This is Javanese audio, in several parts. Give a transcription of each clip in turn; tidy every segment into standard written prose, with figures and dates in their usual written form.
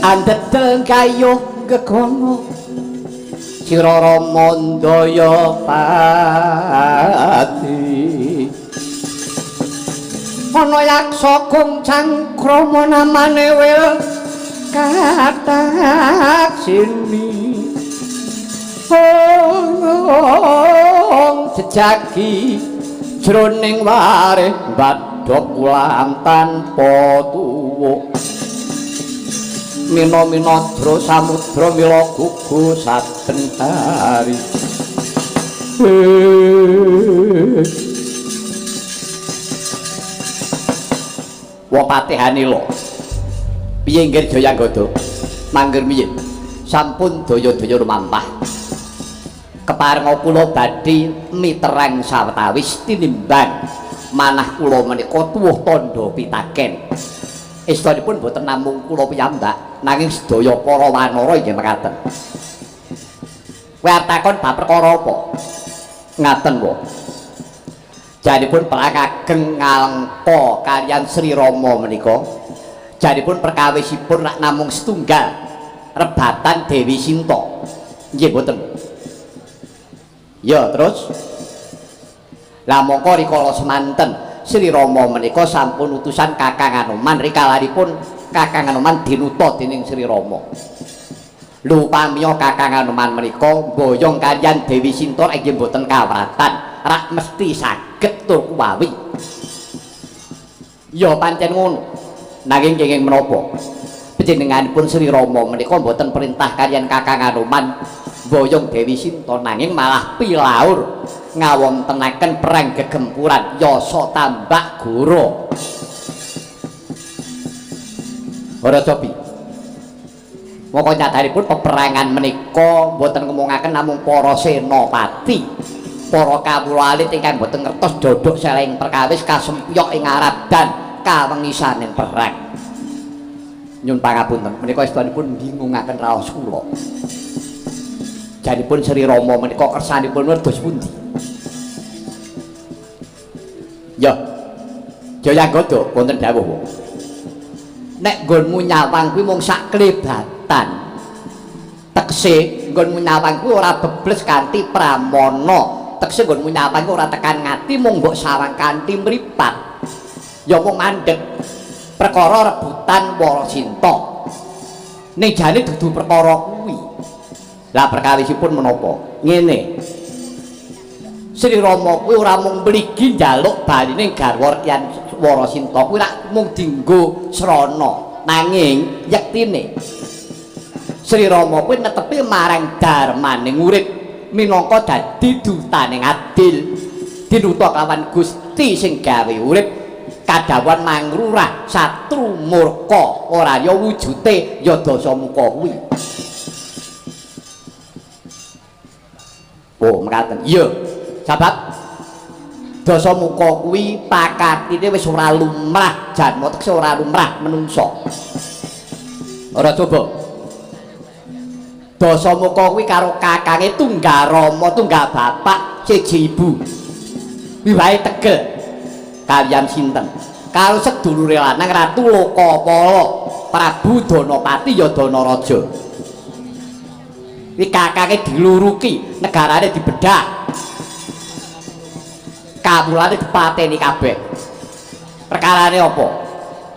andedel kayuh gegono sira Rama ndaya pati ana yaksa goncang krama namane wil katak sini jejagi jroning wareh badhok ulam tanpa tuwuk mina-mina jro samudra mila gugu saben hari wa patihane lho piye nggih Jayanggada mangger piye sampun daya-daya rumampah keparenga kula badhe miterang sawetawis tinimbang manah kula menika tuwuh tandha pitaken istanipun boten namung kula piyambak nanging sedaya para wanara inggih mekaten kowe arep takon bab perkara apa ngaten wae janipun pelakageng ngalengka kaliyan Sri Rama menika janipun perkawisipun rak namung setunggal rebatan Dewi Sinta nggih boten ya terus lah mongko rikala semanten Sri Rama menika sampun utusan Kakang Anoman rikalanipun Kakang Anoman dinuta dening Sri Rama lho pamiya Kakang Anoman menika mboyong kaliyan Dewi Sinta inggih boten kawratan rak mesti saged tur kuwawi ya pancen ngono nanging kenging menapa panjenenganipun Sri Rama menika boten perintah kaliyan Kakang Anoman boyong Dewi Sinta nanging malah pilaur ngawontenaken perang gegempuran Yasa tambak Goro ora cobi moko nyadaripun peperangan menika boten ngomongaken namung para senopati para kawula alit ingkang boten ngertos dodok seleng perkawis kasempyok ing arat dan kawengisaning perang nyun pangapunten menika estunipun bingungaken raos kula janipun Sri Rama menika kersanipun werdos pundi ya Jayanggada wonten dawuh nek nggonmu nyawang kuwi mung sak klebatan tekse nggonmu nyawang kuwi ora bebles kanthi pramana tekse nggonmu nyawang kuwi ora tekan ngati mung mbok sawang kanthi mripat ya mung mandeg perkara rebutan Wara Sinta ning jane dudu perkara kuwi lah perkawisipun menapa ngene Sri Rama kuwi ora mung mligi njaluk baline garwa Kyai Wara Sinta kuwi rak mung dienggo srana nanging yektine Sri Rama kuwi netepi marang darmaning urip minangka dadi dutaning adil dinuta kawan Gusti sing gawe urip kadhawan mangrurah satru murka ora ya wujute ya Dasamuka kuwi oh mekaten iya sebab Dasamuka kuwi pakatine wis ora lumrah janma tekse ora lumrah menungso ora coba Dasamuka kuwi karo kakange tunggal rama tunggal bapak siji ibu wiwahe tegel kaliyan sinten karo sedulure lanang Ratu Lokapala Prabu Danapati ya Danaraja iki kakange diluruki negarane dibedah kawulane dipateni kabeh perkarane apa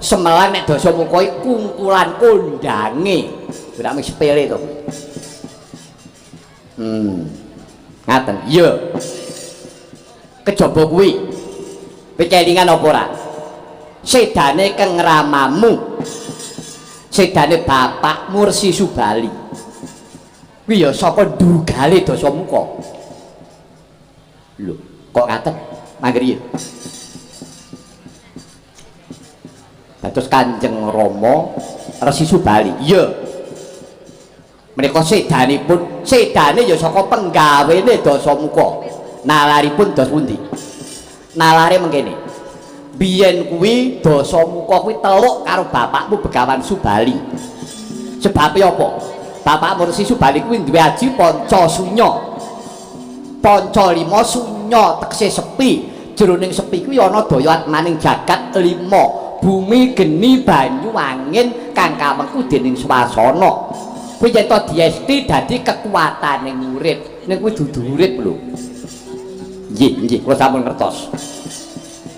semelan nek Dasamuka iki kungkulan kondange ora mung sepele to ngaten iya kejaba kuwi kelingan apa ora sedane Kang Ramamu sedane bapakmu Resi Subali kuwi ya saka ndugale Dasamuka lho kok ngaten mangger iki dados Kanjeng Rama Resi Subali iya menika sedanipun sedane ya saka penggawene Dasamuka nalaripun dos pundi nalare mengkene biyen kuwi Dasamuka kuwi teluk karo bapakmu Begawan Subali sebabe apa bapakmu Resi Subali kuwi duwe aji Pancasunya Panca lima sunya tekse sepi jroning sepi kuwi ana daya atmaning jagat lima bumi geni banyu angin kang kawengku dening swasana kuwi yen to diesti dadi kekuatane murid ning kuwi dudu urip lho nggih kula sampun ngertos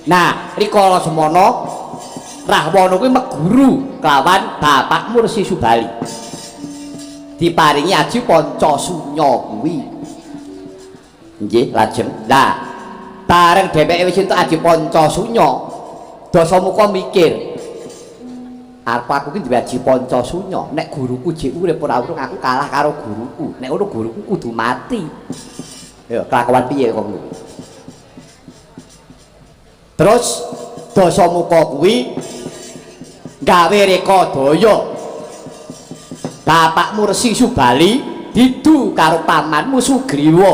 nah rikala semana Rahwana kuwi meguru kelawan bapakmu Resi Subali diparingi aji Pancasunya kuwi nggih lajeng lah bareng dheweke wis entuk aji Pancasunya Dasamuka mikir arep aku ki duwe aji Pancasunya nek guruku jek urip ora urung aku kalah karo guruku nek ngono guruku kudu mati ya kelakuan piye kok terus Dasamuka kuwi gawe reka daya bapakmu Resi Subali didu karo pamanmu Sugriwa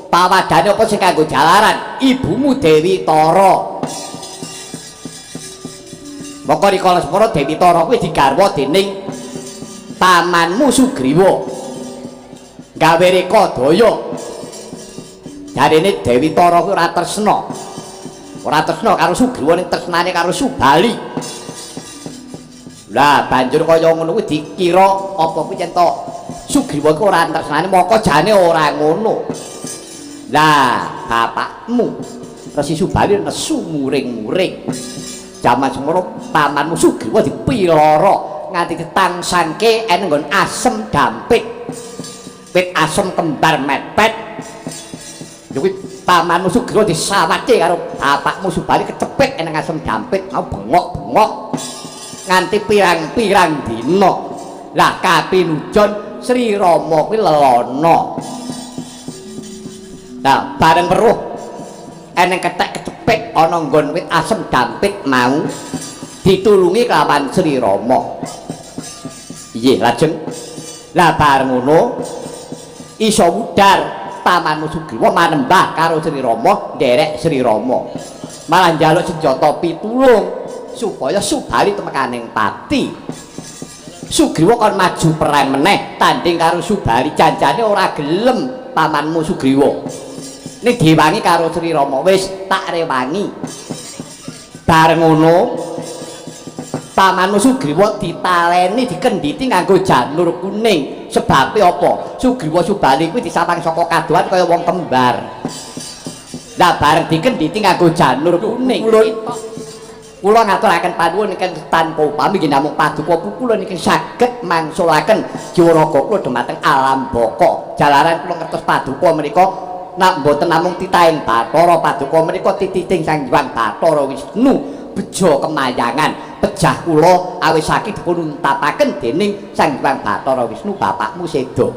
pawadane apa sing kanggo jalaran ibumu Dewi Tara maka rikala semana Dewi Tara kuwi digarwa dening pamanmu Sugriwa gawe reka daya jarene Dewi Tara kuwi ora tresna karo Sugriwa ning tresnane karo Subali lah banjur kaya ngono kuwi dikira apa kuwi yen to Sugriwa iku ora tresnane maka jane ora ngono lah bapakmu Resi Subali nesu muring-muring jaman semono pamanmu Sugriwa dipiloro nganti ditangsanke ene nggon asem dampit wit asem kembar mepet kuwi pamanmu Sugriwa disawake karo bapakmu Subali kecepet ene asem dampit mau bengok-bengok nganti pirang-pirang dina lah kapinujon Sri Rama kuwi lelono nah bareng weruh eneng ketek kecepet ana nggon wit asem dampit mau ditulungi kelawan Sri Rama iya lajeng lah bareng ngono iso wudar pamanmu Sugriwa manembah karo Sri Rama nderek Sri Rama malah njaluk senjata pitulung supaya Subali temekaning pati Sugriwa kon maju perang meneh tanding karo Subali janjane ora gelem pamanmu Sugriwa ini diwangi karo Sri Rama wis tak rewangi bareng ngono pamanmu Sugriwa ditaleni dikendhiti nganggo janur kuning sebabe apa Sugriwa Subali kuwi disawang saka kadohan kaya wong kembar lah bareng dikendhiti nganggo janur kuning kula ngaturaken panuwun ingkang tanpa upami nggih namung paduka kula niki saged mangsulaken jiwa raga kula dhumateng alam baka jalaran kula ngertos paduka menika nak mboten namung titahing Bathara paduka menika tititing Sang Hyang Bathara Wisnu beja kemayangan pejah kula awisake dipun untapaken dening Sang Hyang Bathara Wisnu bapakmu sedo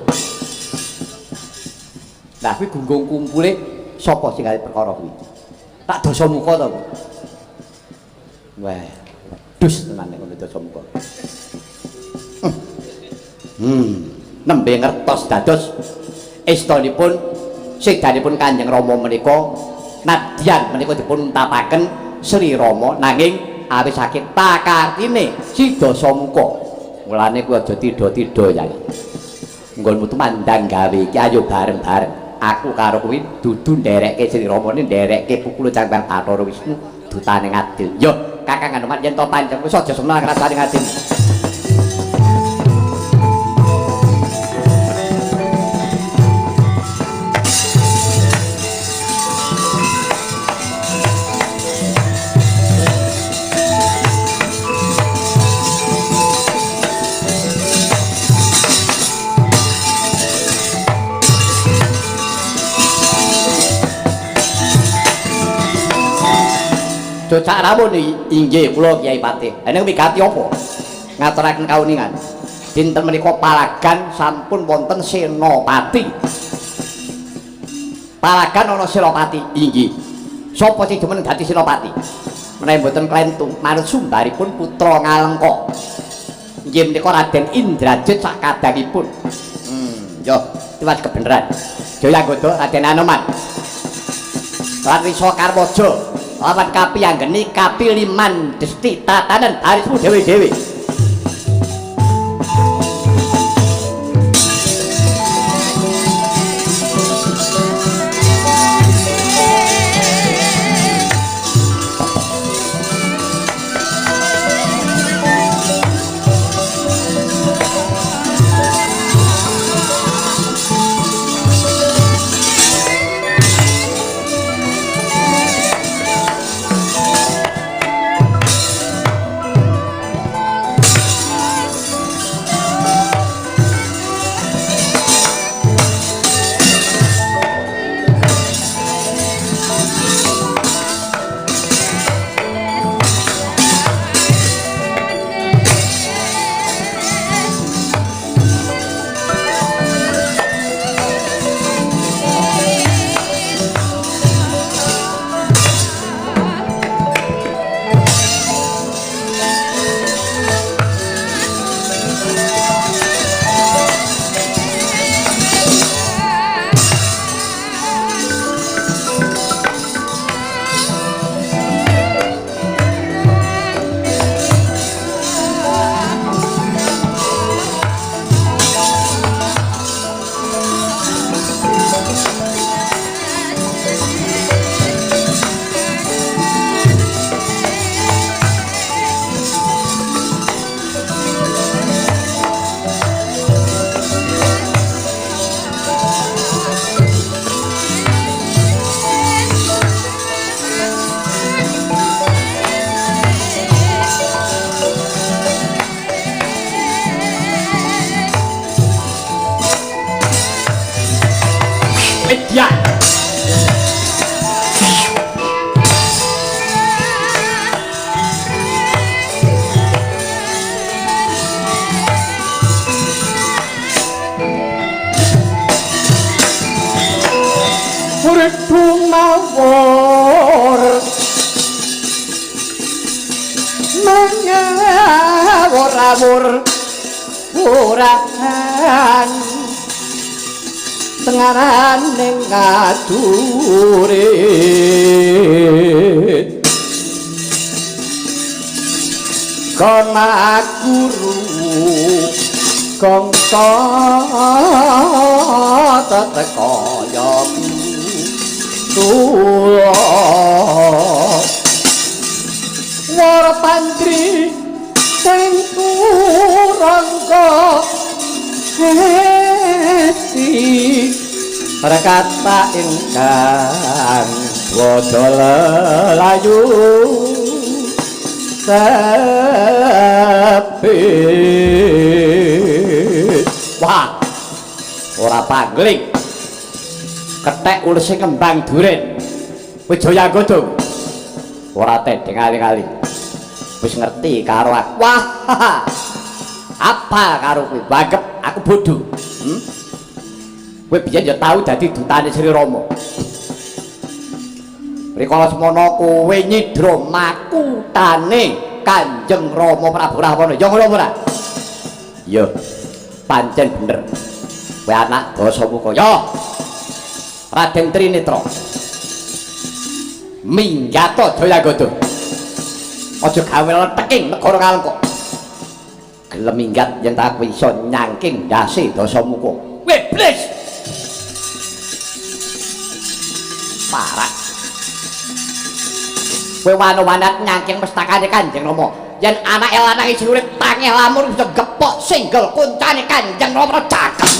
lah kuwi gunggung kumpule sapa sing gawe perkara kuwi tak Dasamuka to wah, dus tenan nek ngono Dasamuka. Nembe ngertos dados estanipun sedanipun Kanjeng Rama menika nadyan menika dipun untapaken Sri Rama nanging awisake pakartine si Dasamuka. Mulane kuwi aja tida-tida ya. Nggonmu tumandang gawe iki ayo bareng-bareng. Aku karo kuwi dudu nderekke Sri Rama ni nderekke Pukul Cangkang Bathara Wisnu dutane ngadil. Yo Kakang Anoman yen to pancen wis aja seneng rasane ngadil. Cocak rawuh inggih kula Kyai Patih. Eneng wigati apa? Ngaturaken kauningan. Dinten menika palagan sampun wonten senopati. Palagan ana senopati inggih. Sapa sing demen dadi senopati? Menawi mboten klentung manut sumbaripun putra Ngalengka. Inggih menika Raden Indrajit sak kadangipun. Yo, tiwas kebeneran. Jaya nggoda Raden Anoman. Lan Risa Karwaja lawan kapi anggeni kapi liman desti tatanan barismu dewe-dewe Berdung mawur mengawur-awur urahan tengaran ning ngadurit kana guru kangsa tatekaya tuwa war pantri sing turangga hesti rakata ingkang bodol layu sepi wah ora pangling ketek ulese kembang duren Wijaya Godhong ora tedeng kali-kali wis ngerti karo aku wah apa karo kowe banget aku bodoh kowe biyen ya tau dadi dutane Sri Rama rikala semono kowe nyidra makutane Kanjeng Rama Prabu Rahwana ya ngono ora iya pancen bener kowe anak Dasamuka ya Raden Trinitra minggato Jayagadha aja gawe teking negara Kalengka gelem minggat yen tak iso nyangking ndase Dasamuka iblis parah kowe wanu-wanat nyangking mestakane Kanjeng Rama yen anake lanang isih urip tangih lamun bisa gepok singgel kuncane Kanjeng Rama caket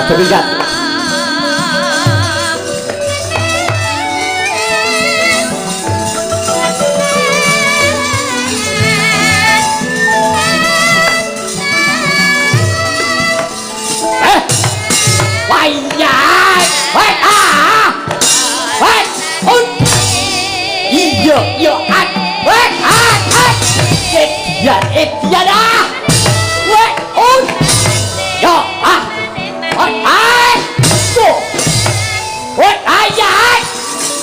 Terikat. Wayai, wai ah, wai un, iya an, wai ya dah, wai un, yo ah, wai tu, wai ayat,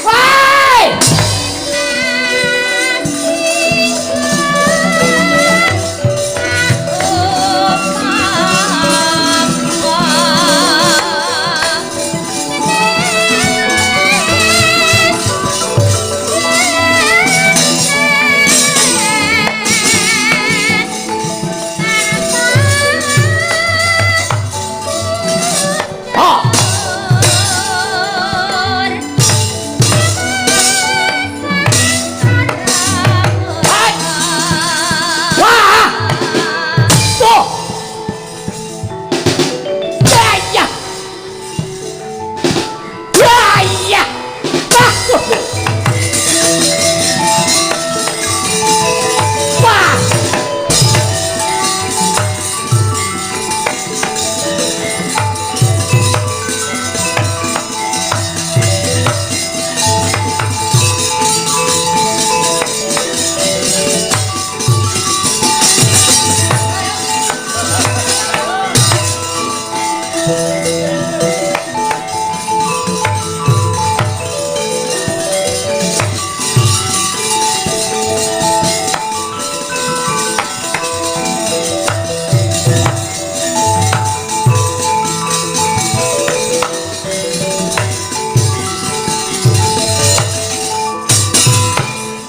wai.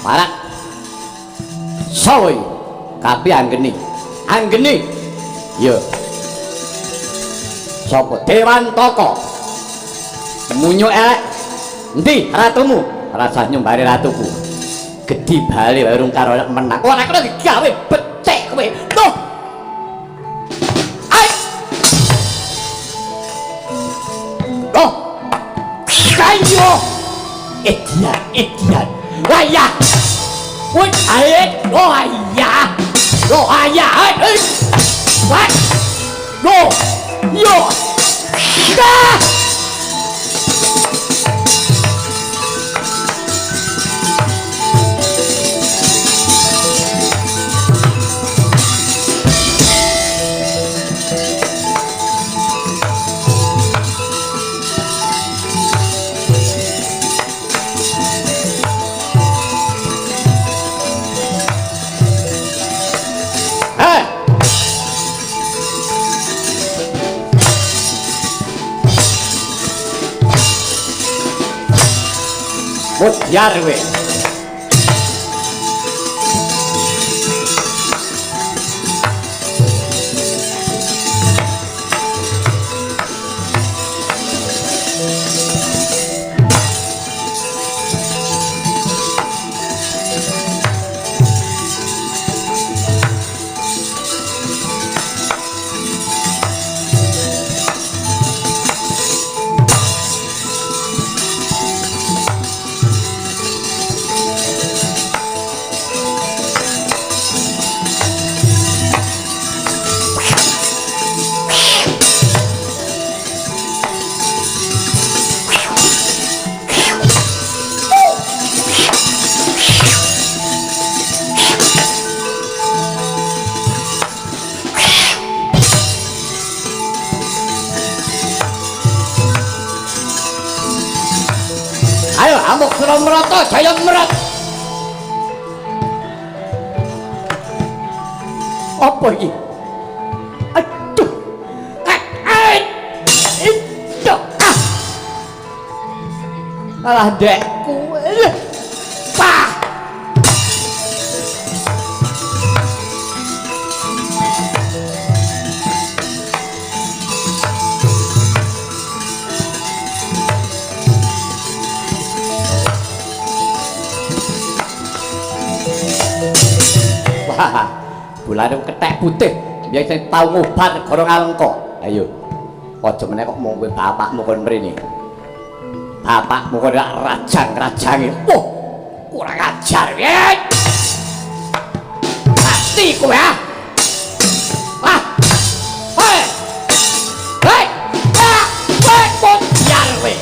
Parak soy kabeh anggeni ya sapa Dewantaka munyo elek endi ratumu rasah nyumbare ratuku gedhi bali wae urung karo menang ora kena digawe becik kowe tuh ai oh kayo Edian wayah woi ae oh ayah what no yo ah Mutiar we. Ayo amuk Suramarata jaya merat. Apa iki? Aduh. Itu. Alah dekku. Pah. Bulan ketek putih biasa tau ngobat Negara Ngalengka. Ayo. Aja meneh kok mung kowe bapakmu kon mrene. Bapakmu kok rak rajang-rajange. Wah, kurang ajar ya. Pasti kowe ah. Ah. Hei. Hei. Ah, kowe kok jar kowe.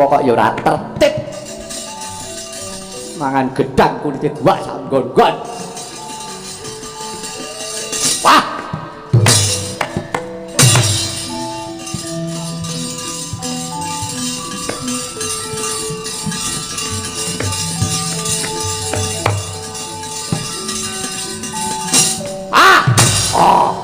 Kok ya ora tertib. Mangan gedang kulite gua sak nggon-nggon. Wah. Ah. Oh.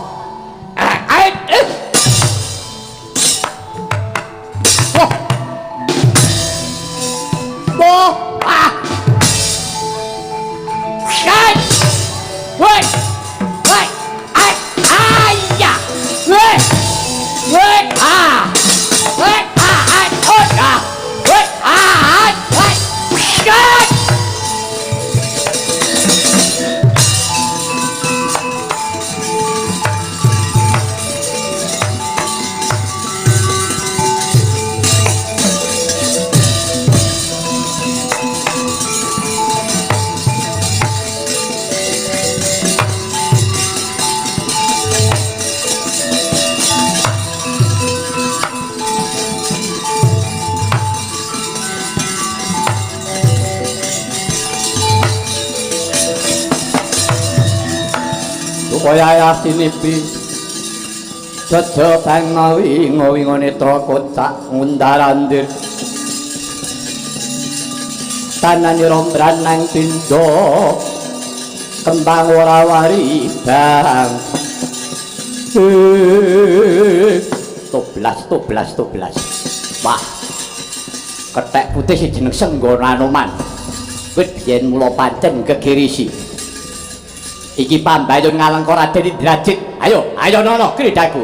Supaya asinipi Jojo bang ngawi ngawi netra kocak ngundarandir tanani rombranang pindo kembang ora waridang toblas wah kethek putih sing jeneng Senggana Anoman kuwi biyen mula pancen gegirisi iki pambayun ngalengka Raden Indrajit ayo nono kridaku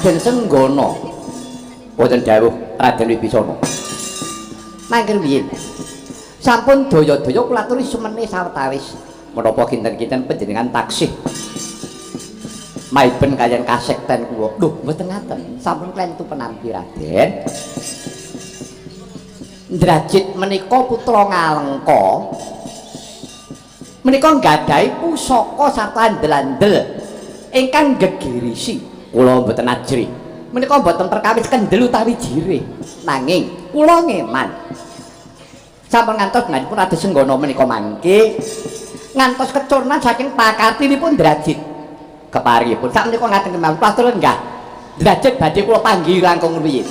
Raden Senggana boten dawuh Raden Wibisana mangken piye sampun daya-daya kula aturi semene sawetawis menapa kinten-kinten panjenengan taksih maiben kaliyan kasekten kula lho mboten ngaten sampun klentu penampi Raden Indrajit menika putra Ngalengka menika nggadahi pusaka sarta andel-andel ingkang gegirisi kula mboten ajri menika mboten perkawis kendel utawi jirih nanging kula ngeman sampun ngantos nganipun Raden Senggana menika mangke ngantos kecurnan saking pakartinipun Indrajit keparipun sak menika ngaten kemawon pastur enggah Indrajit badhe kula panggih langkung rumiyin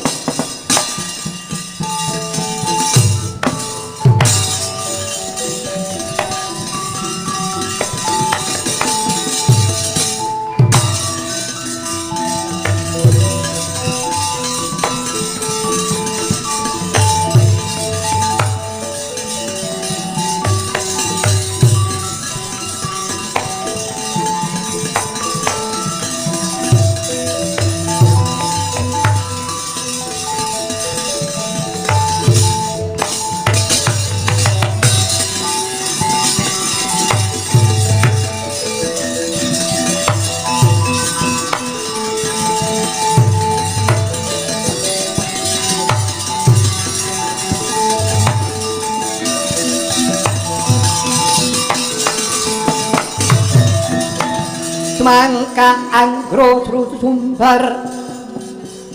mangka anggro sumbar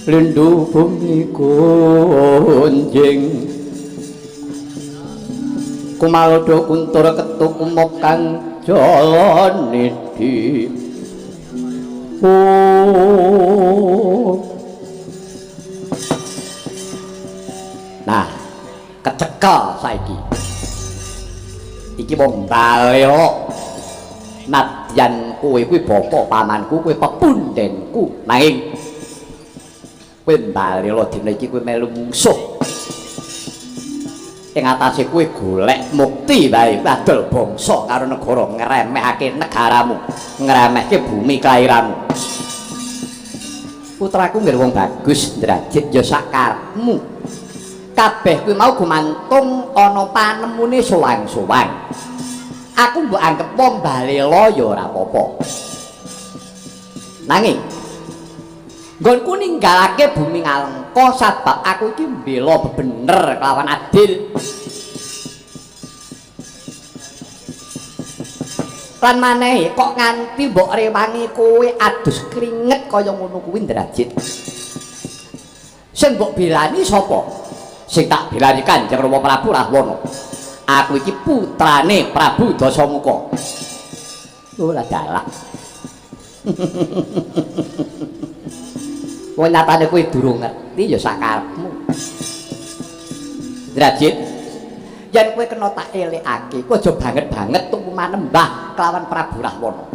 lindhu bumi kunjing kumaldo kuntur ketuk mokan jalane di nah kecekel saiki iki wong baleo nadyan kowe kuwi bapa pamanku kowe pepundhenku nanging kowe mbalela dina iki kowe melu mungsuh ing atase kowe golek mukti wae adol bangsa karo negara ngremehake negaramu ngremehke bumi kelahiranmu putraku nggih wong bagus Indrajit ya sakarepmu kabeh kuwi mau gumantung ana panemune sowan-sowan aku mbok anggap wong balela ya ora apa-apa nanging nggonku ninggalake bumi Ngalengka sabab aku iki mbela bener kelawan adil Lan maneh kok nganti mbok rewangi kowe adus keringet kaya ngono kuwi Ndrajit. Sing mbok belani sapa? Sing tak belani Kanjeng Rama Prabu Rahwana. Aku iki putrane Prabu Dasamuka. Ora dalah. Kowe nyatane kowe durung ngerti ya sakarepmu. Ndrajit, yen kowe kena tak elekake, kowe aja banget-banget tuku manembah kelawan Prabu Rahwana.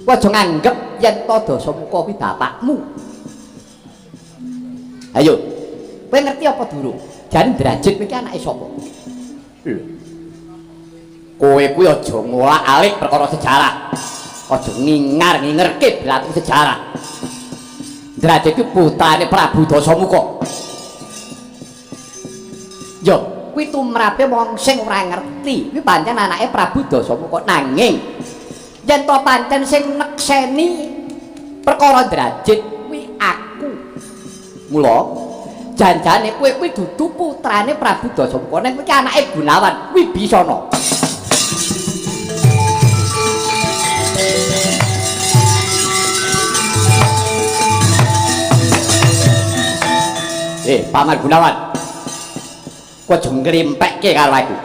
Kowe aja nganggep yen to Dasamuka kuwi bapakmu. Ayo, kowe ngerti apa durung? Jan Ndrajit iki anake sapa? Lho. Kowe kuwi aja ngolak-alik perkara sejarah. Aja ngingar-ngingerke berlaku sejarah. Ndrajit iki putrane Prabu Dasamuka. Yo, kuwi tumrape wong sing ora ngerti. Kuwi pancen anake Prabu Dasamuka nanging yen to pancen sing nekseni perkara Ndrajit kuwi aku. Mula janjane kowe kuwi dudu putrane Prabu Dasamuka, nek kowe iki anake Gunawan Wibisana. Paman Gunawan. Kowe aja nglimpekke karo aku.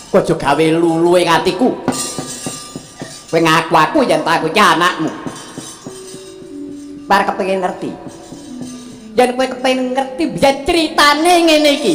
Kowe aja gawe lulu ing atiku. Kowe ngaku aku yen aku iki anakmu. Bar kepengin ngerti. Yen kowe kepengin ngerti biyen critane ngene iki.